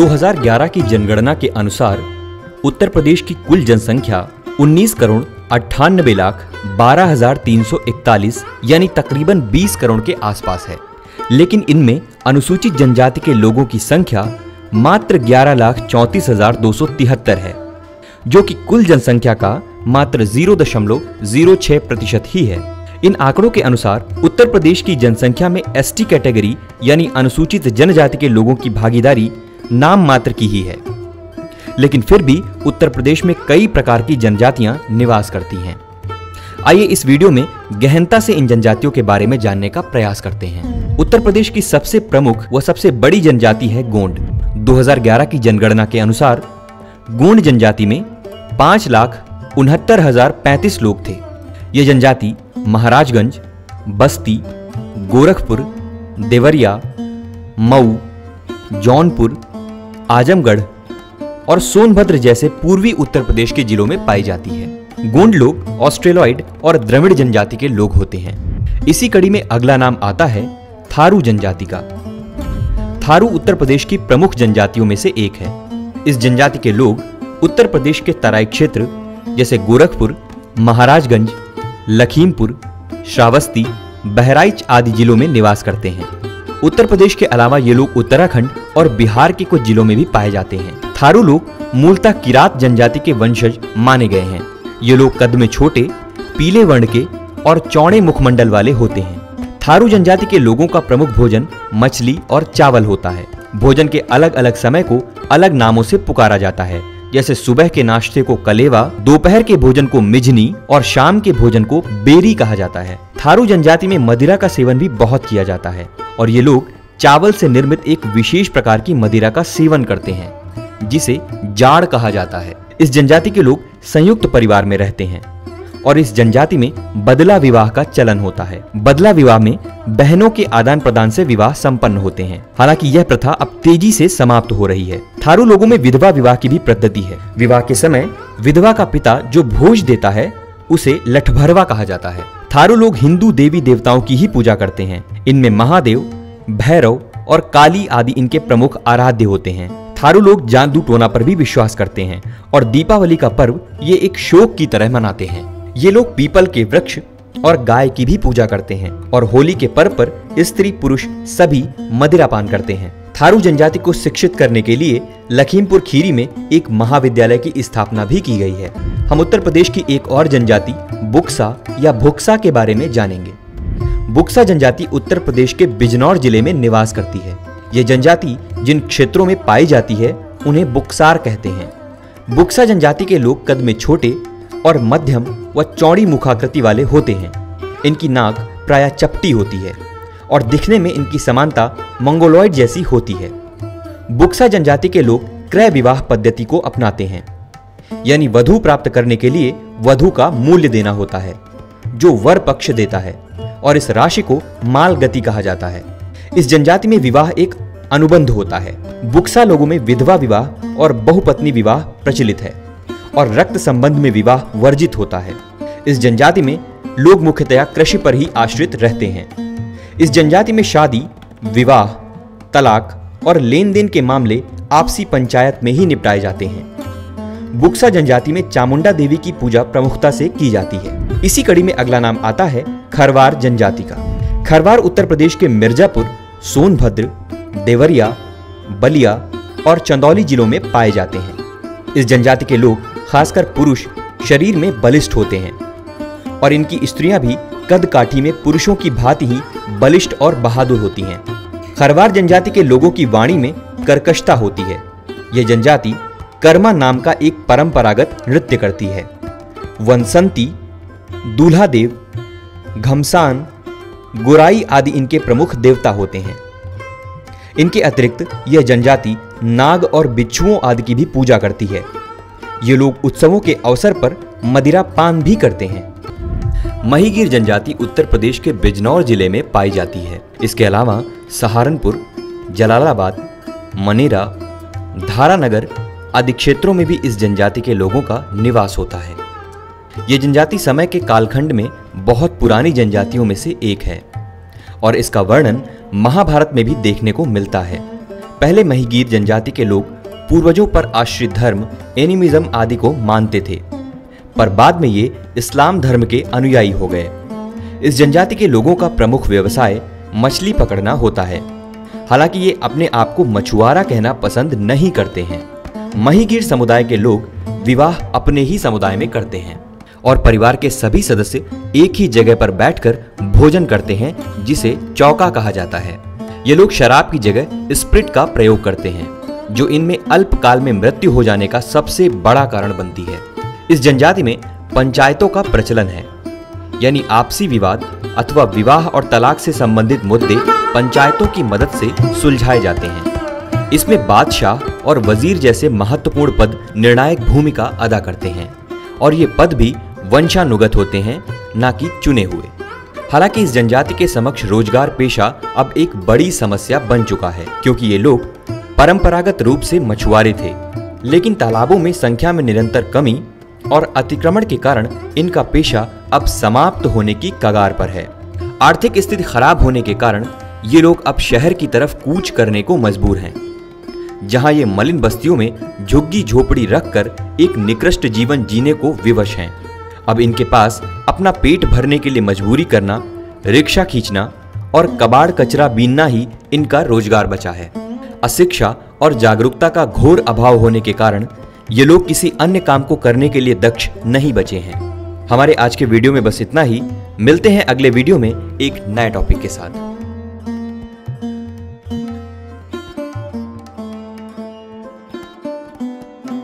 2011 की जनगणना के अनुसार उत्तर प्रदेश की कुल जनसंख्या 19,98,12,341 यानी तकरीबन 20 करोड़ के आसपास है। लेकिन इनमें अनुसूचित जनजाति के लोगों की संख्या मात्र 11,34,273 है, जो कि कुल जनसंख्या का मात्र 0.06% ही है। इन आंकड़ों के अनुसार उत्तर प्रदेश की जनसंख्या में एसटी कैटेगरी यानी अनुसूचित जनजाति के लोगों की भागीदारी नाम मात्र की ही है। लेकिन फिर भी उत्तर प्रदेश में कई प्रकार की जनजातियां निवास करती हैं। आइए इस वीडियो में गहनता से इन जनजातियों के बारे में जानने का प्रयास करते हैं। उत्तर प्रदेश की सबसे प्रमुख व सबसे बड़ी जनजाति है गोंड। 2011 की जनगणना के अनुसार गोंड जनजाति में 5,69,035 लोग थे। ये जनजाति महाराजगंज, बस्ती, गोरखपुर, देवरिया, मऊ, जौनपुर, आजमगढ़ और सोनभद्र जैसे पूर्वी उत्तर प्रदेश के जिलों में पाई जाती है। गोंड लोग ऑस्ट्रेलॉइड और द्रविड़ जनजाति के लोग होते हैं। इसी कड़ी में अगला नाम आता है थारू जनजाति का। थारू उत्तर प्रदेश की प्रमुख जनजातियों में से एक है। इस जनजाति के लोग उत्तर प्रदेश के तराई क्षेत्र जैसे गोरखपुर, महाराजगंज, लखीमपुर, श्रावस्ती, बहराइच आदि जिलों में निवास करते हैं। उत्तर प्रदेश के अलावा ये लोग उत्तराखंड और बिहार के कुछ जिलों में भी पाए जाते हैं। थारू लोग मूलतः किरात जनजाति के वंशज माने गए हैं। ये लोग कद में छोटे, पीले वर्ण के और चौड़े मुखमंडल वाले होते हैं। थारू जनजाति के लोगों का प्रमुख भोजन मछली और चावल होता है। भोजन के अलग अलग समय को अलग नामों से पुकारा जाता है, जैसे सुबह के नाश्ते को कलेवा, दोपहर के भोजन को मिजनी और शाम के भोजन को बेरी कहा जाता है। थारू जनजाति में मदिरा का सेवन भी बहुत किया जाता है और ये लोग चावल से निर्मित एक विशेष प्रकार की मदिरा का सेवन करते हैं, जिसे जाड़ कहा जाता है। इस जनजाति के लोग संयुक्त परिवार में रहते हैं और इस जनजाति में बदला विवाह का चलन होता है। बदला विवाह में बहनों के आदान प्रदान से विवाह संपन्न होते हैं। हालांकि यह प्रथा अब तेजी से समाप्त हो रही है। थारू लोगों में विधवा विवाह की भी पद्धति है। विवाह के समय विधवा का पिता जो भोज देता है उसे लठभरवा कहा जाता है। थारू लोग हिंदू देवी देवताओं की ही पूजा करते हैं। इनमें महादेव, भैरव और काली आदि इनके प्रमुख आराध्य होते हैं। थारू लोग जादू टोना पर भी विश्वास करते हैं और दीपावली का पर्व ये एक शोक की तरह मनाते हैं। ये लोग पीपल के वृक्ष और गाय की भी पूजा करते हैं और होली के पर्व पर स्त्री पुरुष सभी मदिरा पान करते हैं। थारू जनजाति को शिक्षित करने के लिए लखीमपुर खीरी में एक महाविद्यालय की स्थापना भी की गई है। हम उत्तर प्रदेश की एक और जनजाति बुक्सा या भुक्सा के बारे में जानेंगे। बुक्सा जनजाति उत्तर प्रदेश के बिजनौर जिले में निवास करती है। ये जनजाति जिन क्षेत्रों में पाई जाती है उन्हें बुक्सार कहते हैं। बुक्सा जनजाति के लोग कद में छोटे और मध्यम व चौड़ी मुखाकृति वाले होते हैं। इनकी नाक प्रायः चपटी होती है और दिखने में इनकी समानता मंगोलॉइड जैसी होती है। बुक्सा जनजाति के लोग क्रय विवाह पद्धति को अपनाते हैं, यानी वधू प्राप्त करने के लिए वधू का मूल्य देना होता है, जो वर पक्ष देता है, और इस राशि को माल गति कहा जाता है। इस जनजाति में विवाह एक अनुबंध होता है। बुक्सा लोगों में विधवा विवाह और बहुपत्नी विवाह प्रचलित है और रक्त संबंध में विवाह वर्जित होता है। इस जनजाति में लोग मुख्यतया कृषि पर ही आश्रित रहते हैं। इस जनजाति में शादी, विवाह, तलाक और लेन देन के मामले आपसी पंचायत में ही निपटाए जाते हैं। बुक्सा जनजाति में चामुंडा देवी की पूजा प्रमुखता से की जाती है। इसी कड़ी में अगला नाम आता है खरवार जनजाति का। खरवार उत्तर प्रदेश के मिर्जापुर, सोनभद्र, देवरिया, बलिया और चंदौली जिलों में पाए जाते हैं। इस जनजाति के लोग खासकर पुरुष शरीर में बलिष्ठ होते हैं और इनकी स्त्रियां भी कद काठी में पुरुषों की भांति ही बलिष्ठ और बहादुर होती हैं। खरवार जनजाति के लोगों की वाणी में कर्कशता होती है। यह जनजाति कर्मा नाम का एक परंपरागत नृत्य करती है। वनसंती, दूल्हा देव, घमसान, गुराई आदि इनके प्रमुख देवता होते हैं। इनके अतिरिक्त यह जनजाति नाग और बिच्छुओं आदि की भी पूजा करती है। ये लोग उत्सवों के अवसर पर मदिरा पान भी करते हैं। महिगीर जनजाति उत्तर प्रदेश के बिजनौर जिले में पाई जाती है। इसके अलावा सहारनपुर, जलालाबाद, मनेरा, धारानगर आदि क्षेत्रों में भी इस जनजाति के लोगों का निवास होता है। ये जनजाति समय के कालखंड में बहुत पुरानी जनजातियों में से एक है और इसका वर्णन महाभारत में भी देखने को मिलता है। पहले महिगीर जनजाति के लोग पूर्वजों पर आश्रित धर्म एनिमिज्म आदि को मानते थे, पर बाद में ये इस्लाम धर्म के अनुयायी हो गए। इस जनजाति के लोगों का प्रमुख व्यवसाय मछली पकड़ना होता है। हालांकि ये अपने आप को मछुआरा कहना पसंद नहीं करते हैं। महिगीर समुदाय के लोग विवाह अपने ही समुदाय में करते हैं और परिवार के सभी सदस्य एक ही जगह पर बैठकर भोजन करते हैं, जिसे चौका कहा जाता है। ये लोग शराब की जगह स्प्रिट का प्रयोग करते हैं, जो इनमें अल्पकाल में मृत्यु हो जाने का सबसे बड़ा कारण बनती है। इस जनजाति में पंचायतों का प्रचलन है, यानी आपसी विवाद अथवा विवाह और तलाक से संबंधित मुद्दे पंचायतों की मदद से सुलझाए जाते हैं। इसमें बादशाह और वजीर जैसे महत्वपूर्ण पद निर्णायक भूमिका अदा करते हैं और ये पद भी वंशानुगत होते हैं, ना कि चुने हुए। हालांकि इस जनजाति के समक्ष रोजगार पेशा अब एक बड़ी समस्या बन चुका है, क्योंकि ये लोग परंपरागत रूप से मछुआरे थे, लेकिन तालाबों में संख्या में निरंतर कमी और अतिक्रमण के कारण इनका पेशा अब समाप्त होने की कगार पर है। आर्थिक स्थिति खराब होने के कारण ये लोग अब शहर की तरफ कूच करने को मजबूर हैं, जहां ये मलिन बस्तियों में झुग्गी झोपड़ी रखकर एक निकृष्ट जीवन जीने को विवश हैं। अब इनके पास अपना पेट भरने के लिए मजबूरी करना, रिक्शा खींचना और कबाड़ कचरा बीनना ही इनका रोजगार बचा है। अशिक्षा और जागरूकता का घोर अभाव होने के कारण ये लोग किसी अन्य काम को करने के लिए दक्ष नहीं बचे हैं। हमारे आज के वीडियो में बस इतना ही। मिलते हैं अगले वीडियो में एक नए टॉपिक के साथ।